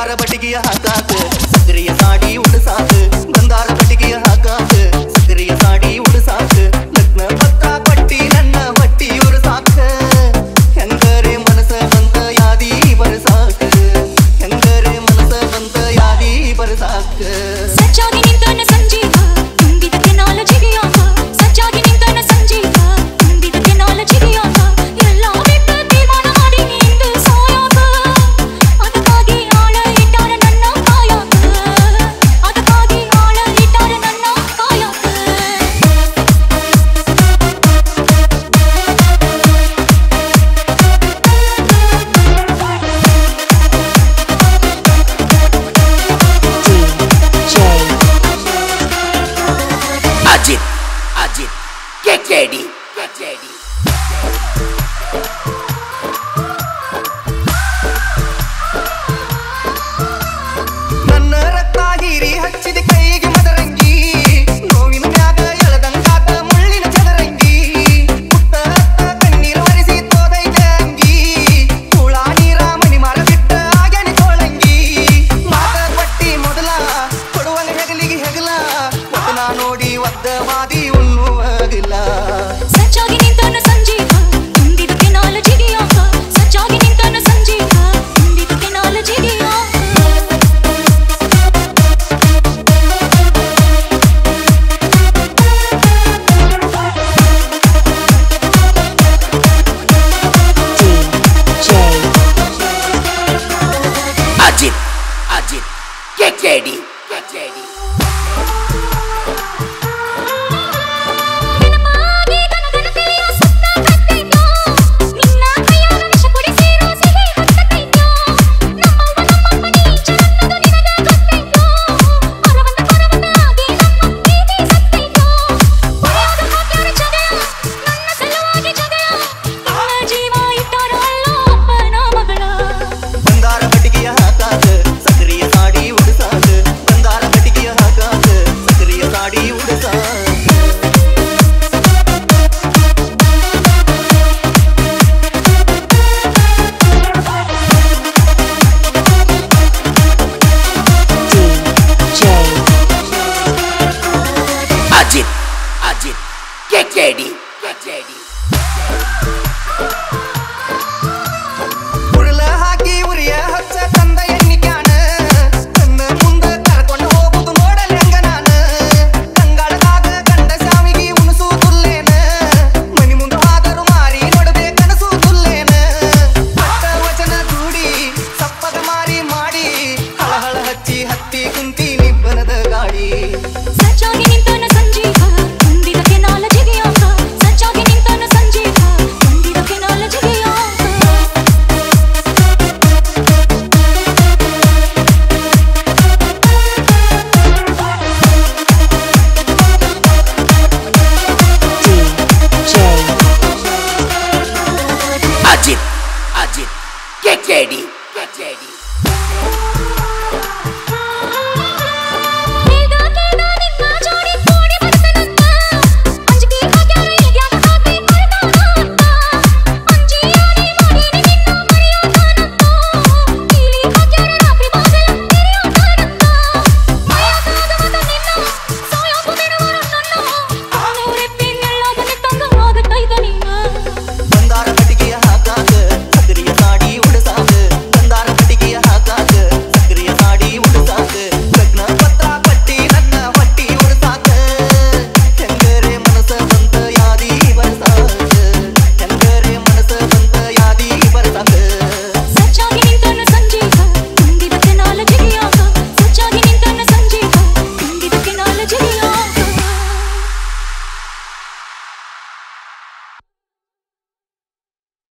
ಬಂದಾರ ಬಟಿಗೆಯ ಹಾಕಾಕ ಸಕ್ರಿಯ ಸಾಡಿ ಉಡಸಾಕ ಬಂದಾರ ಬಟಿಗೆಯ ಹಾಕಾಕ ಸಕ್ರಿಯ ಸಾಡಿ ಉಡಸಾಕ ಲಗ್ನ ಪತ್ರ ಪಟ್ಟಿ ನನ್ನ ಹೊಟ್ಟಿ ಉರಸಾಕ ಹೆಂಗರೆ ಮನಸ ಬಂತ ಯಾದಿ ಬರಸಾಕ ಹೆಂಗರೆ ಮನಸ ಬಂತ ಯಾದಿ ಬರಸಾಕ ಸಚ್ಚಾಗಿ ನಿಂತನ ಸಂಜೀವ ತುಂಬಿದ ಟೆಕ್ನಾಲಜಿಗೆ ಆಗ ಸಚ್ಚಾಗಿ ನಿಂತನ ಸಂಜೀವ ತುಂಬಿದ ಟೆಕ್ನಾಲಜಿಗೆ ಆಗ ಎಲ್ಲ ಬಿಟ್ಟು ತೀರ್ಮಾನ ಮಾಡಿ ನಿಂದು ಸಾಯಾಗ ಅದಕ್ಕಾಗಿ ಆಳ ಇಟ್ಟಾರ ನನ್ನ ಕಾಯಾಗ ಅದಕ್ಕಾಗಿ ಆಳ ಇಟ್ಟಾರ ನನ್ನ ಕಾಯಾಗ Ajit, get ready. ನನ್ನ ರಕ್ತ ಹೀರಿ ಹಚ್ಚಿದ ಕೈಗೆ ಮದರಂಗಿ ನೋವಿನ ಮ್ಯಾಗ ಎಳದಂಗಾತ ಮುಳ್ಳಿನ ಚದರಂಗಿ ಪುಟ್ಟ ರಕ್ತ ಕಣ್ಣೀರು ಒರೆಸಿ ತೋದೈತೆ ಅಂಗಿ ಕೂಳ ನೀರ ಮನಿ ಮಾರ ಬಿಟ್ಟ ಆಗ್ಯಾನಿ ತೋಳಂಗಿ ಮಾತ ಪಟ್ಟಿ ಮೊದಲ ಕೊಡುವಲ್ಲಿ ಹೆಗಲಿಗೆ ಹೆಗಲ ಒತ್ತನ ನೋಡಿ ಒದ್ದವಾದಿ ಉಣ್ಣುವಾಗಿಲ್ಲ ಸಚ್ಚಾಗಿ ನಿಂತನ ಸಂಜೀವ ತುಂಬಿದ ಟೆಕ್ನಾಲಜಿಗೆ ಆಗ ಸಚ್ಚಾಗಿ ನಿಂತನ ಸಂಜೀವ ತುಂಬಿದ ಟೆಕ್ನಾಲಜಿಗೆ ಆಗ Ajit, get ready. ನಿನಮಾಗಿ ಗನಗನತೆಯ ಸುತ್ತ ಕತ್ತೈತೋ ನಿನ್ನ ಕೈಯಾಗ ವಿಷ ಕುಡಿಸಿರೋ ಸಿಹಿ ಹತ್ತೈತೋ ನಮ್ಮವ್ವ ನೀ ಚರನ್ನದು ನಿನಗೆ ಗೊತ್ತೈತೋ ಅರವಂದ ಆಗಿ ನಮ್ಮ ಪ್ರೀತಿ ಸತ್ತೈತೋ ಹೊರೆಯಾಗ ಹಾಕ್ಯಾರ ಜಗಯ ನನ್ನ ಸಲುವಾಗಿ ಜಗಯ ನನ್ನ ಜೀವ ಇಟ್ಟಾರ ಅಲ್ಲ ಅಪ್ಪನ ಮಗಳ ಬಂದಾರ ಬಟಿಗೆಯ ಹಾಕಾಕ ಸಕ್ರಿಯ ಸಾಡಿ ಉಡಸಾಕ ಬಂದಾರ ಬಟಿಗೆಯ ಹಾಕಾಕ ಸಕ್ರಿಯ ಸಾಡಿ ಉಡಸಾಕ Ajit, get ready. ಉರುಳ ಹಾಕಿ ಉರಿಯ ಹಚ್ಚ ತಂದ ಎಣ್ಣಿ ಕ್ಯಾನ ನನ್ನ ಮುಂದ ಕರ್ಕೊಂಡು ಹೋಗುದು ನೋಡಲ್ ಹೆಂಗ ನಾನ ಕಂಗಾಳದಾಗ ಗಂಡ ಸಾವಿಗೆ ಉಣಸುವುದಿಲ್ಲೇನ ಮನಿ ಮುಂದ ಹಾದರು ಮಾರಿ ನೋಡದೆ ಕನಸುವುದಿಲ್ಲೇನ ಪಟ್ಟ ವಚನ ದೂಡಿ ಸಪ್ಪದ ಮಾರಿ ಮಾಡಿ ಹಳಹಳ ಹಚ್ಚಿ ಹತ್ತಿ ಕುಂತಿ ನಿಬ್ಬನದ ಗಾಡಿ ಸಚ್ಚಾಗಿ ನಿಂತನ ಸಂಜೀವ ತುಂಬಿದ ಟೆಕ್ನಾಲಜಿಗೆ ಆಗ ಸಚ್ಚಾಗಿ ನಿಂತನ ಸಂಜೀವ ತುಂಬಿದ ಟೆಕ್ನಾಲಜಿಗೆ ಆಗ Ajit, get ready.